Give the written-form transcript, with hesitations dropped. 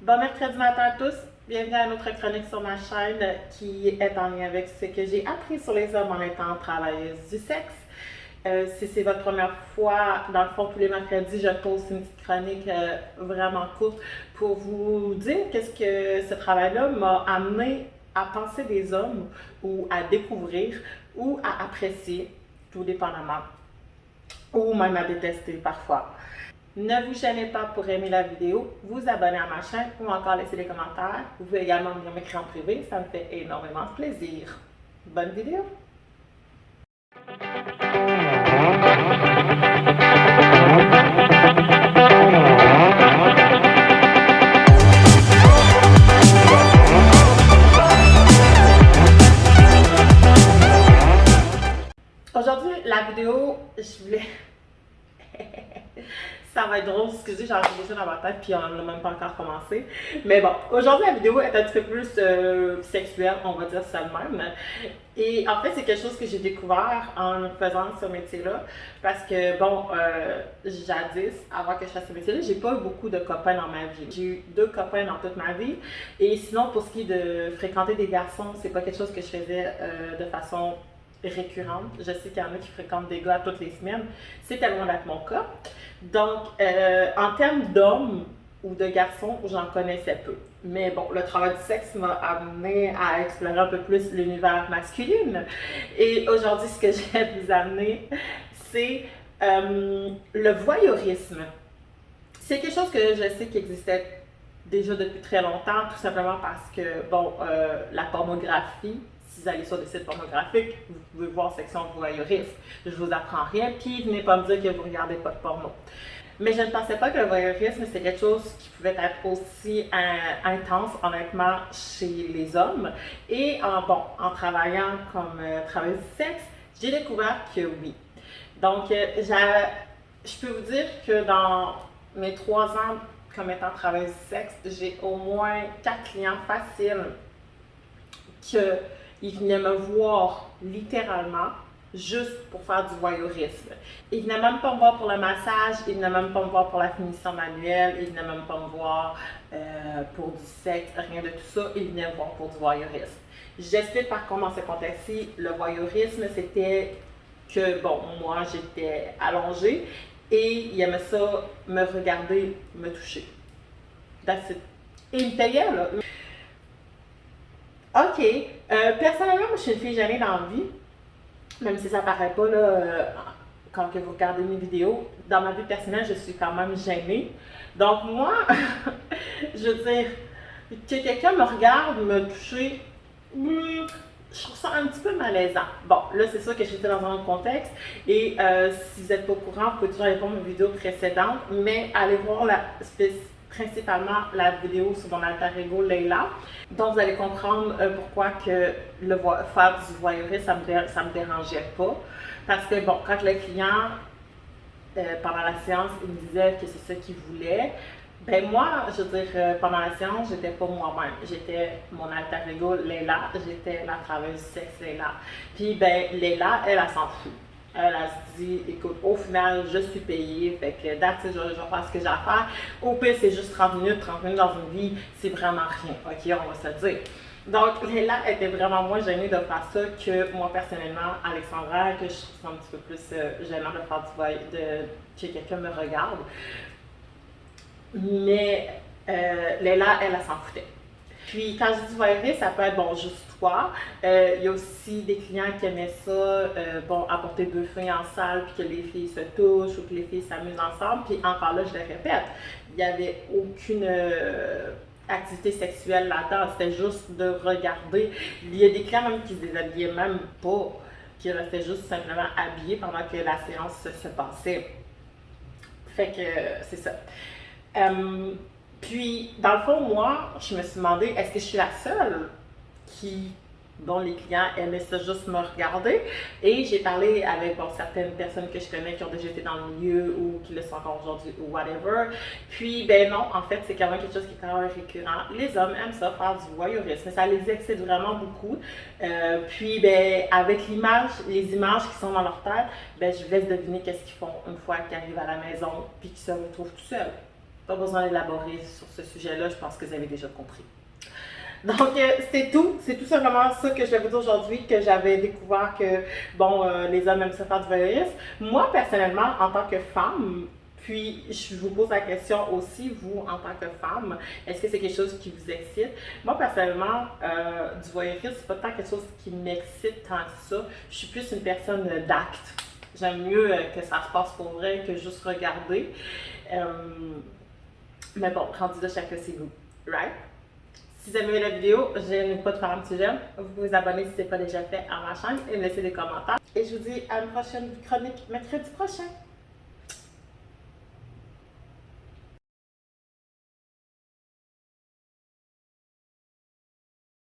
Bon mercredi matin à tous. Bienvenue à notre chronique sur ma chaîne qui est en lien avec ce que j'ai appris sur les hommes en étant travailleuse du sexe. Si c'est votre première fois, dans le fond, tous les mercredis, je pose une petite chronique vraiment courte pour vous dire qu'est-ce que ce travail-là m'a amené à penser des hommes ou à découvrir ou à apprécier, tout dépendamment, ou même à détester parfois. Ne vous gênez pas pour aimer la vidéo, vous abonner à ma chaîne ou encore laisser des commentaires. Vous pouvez également venir m'écrire en privé, ça me fait énormément plaisir. Bonne vidéo! Aujourd'hui, la vidéo, je voulais... Ça va être drôle, excusez, j'ai enregistré ça dans ma tête puis on n'a même pas encore commencé. Mais bon, aujourd'hui la vidéo est un petit peu plus sexuelle, on va dire ça de même. Et en fait, c'est quelque chose que j'ai découvert en faisant ce métier-là. Parce que, bon, jadis, avant que je fasse ce métier-là, j'ai pas eu beaucoup de copains dans ma vie. J'ai eu 2 copains dans toute ma vie. Et sinon, pour ce qui est de fréquenter des garçons, c'est pas quelque chose que je faisais de façon récurrente. Je sais qu'il y en a qui fréquentent des gars toutes les semaines. C'était loin d'être mon cas. Donc, en termes d'hommes ou de garçons, j'en connaissais peu. Mais bon, le travail du sexe m'a amené à explorer un peu plus l'univers masculin. Et aujourd'hui, ce que je vais vous amener, c'est le voyeurisme. C'est quelque chose que je sais qui existait déjà depuis très longtemps, tout simplement parce que, bon, la pornographie, si vous allez sur des sites pornographiques, vous pouvez voir section voyeurisme. Je vous apprends rien, puis venez pas me dire que vous regardez pas de porno. Mais je ne pensais pas que le voyeurisme, c'était quelque chose qui pouvait être aussi intense, honnêtement, chez les hommes. Et en travaillant comme travailleuse du sexe, j'ai découvert que oui. Donc, je peux vous dire que dans mes 3 ans comme étant travailleuse du sexe, j'ai au moins 4 clients faciles qu'ils venaient me voir littéralement juste pour faire du voyeurisme. Ils venaient même pas me voir pour le massage, ils venaient même pas me voir pour la finition manuelle, ils venaient même pas me voir pour du sexe, rien de tout ça, ils venaient me voir pour du voyeurisme. J'explique par contre dans ce contexte-ci, le voyeurisme c'était que, bon, moi j'étais allongée et il aimait ça me regarder, me toucher. That's it. Et il me payait là. Ok. Personnellement, moi, je suis une fille gênée dans la vie, même si ça paraît pas là, quand que vous regardez mes vidéos. Dans ma vie personnelle, je suis quand même gênée. Donc moi, je veux dire, que quelqu'un me regarde, me toucher, je trouve ça un petit peu malaisant. Bon, là, c'est sûr que j'étais dans un autre contexte. Et si vous n'êtes pas au courant, vous pouvez toujours aller voir mes vidéos précédentes, mais allez voir principalement la vidéo sur mon alter ego Leila. Donc, vous allez comprendre pourquoi que faire du voyeurisme, ça me dérangeait pas. Parce que, bon, quand le client, pendant la séance, il me disait que c'est ça qu'il voulait, ben moi, je veux dire, pendant la séance, j'étais pas moi-même. J'étais mon alter ego Leila, j'étais la travailleuse du sexe Leila. Puis, ben, Leila, elle s'en fout. Elle se dit, écoute, au final, je suis payée, fait que that's it, je vais faire ce que j'ai à faire. Au pire, c'est juste 30 minutes dans une vie, c'est vraiment rien, ok, on va se le dire. Donc, Leila était vraiment moins gênée de faire ça que moi, personnellement, Alexandra, que je trouve ça un petit peu plus gênant de faire que quelqu'un me regarde. Mais Leila, elle s'en foutait. Puis quand je dis voyeurisme, ça peut être, bon, juste toi. Il y a aussi des clients qui aimaient ça, bon, apporter 2 filles en salle, puis que les filles se touchent ou que les filles s'amusent ensemble. Puis encore là, je le répète, il n'y avait aucune activité sexuelle là-dedans, c'était juste de regarder. Il y a des clients même qui se déshabillaient même pas, qui restaient juste simplement habillés pendant que la séance se passait. Fait que c'est ça. Puis, dans le fond, moi, je me suis demandé, est-ce que je suis la seule dont les clients aimaient ça juste me regarder? Et j'ai parlé avec certaines personnes que je connais qui ont déjà été dans le milieu ou qui le sont encore aujourd'hui ou whatever. Puis, ben non, en fait, c'est quand même quelque chose qui est quand même récurrent. Les hommes aiment ça, faire du voyeurisme. Ça les excite vraiment beaucoup. Puis, ben, avec les images qui sont dans leur tête, ben, je laisse deviner qu'est-ce qu'ils font une fois qu'ils arrivent à la maison puis qu'ils se retrouvent tout seuls. Pas besoin d'élaborer sur ce sujet-là, je pense que vous avez déjà compris. Donc, c'est tout simplement ça que je vais vous dire aujourd'hui, que j'avais découvert que, bon, les hommes aiment se faire du voyeurisme. Moi, personnellement, en tant que femme, puis je vous pose la question aussi, vous, en tant que femme, est-ce que c'est quelque chose qui vous excite? Moi, personnellement, du voyeurisme, c'est pas tant quelque chose qui m'excite tant que ça. Je suis plus une personne d'acte. J'aime mieux que ça se passe pour vrai que juste regarder. Mais bon, rendu là, chacun ses goûts. Right? Si vous avez aimé la vidéo, n'hésitez pas de faire un petit j'aime. Vous pouvez vous abonner si ce n'est pas déjà fait à ma chaîne et me laisser des commentaires. Et je vous dis à une prochaine chronique mercredi prochain.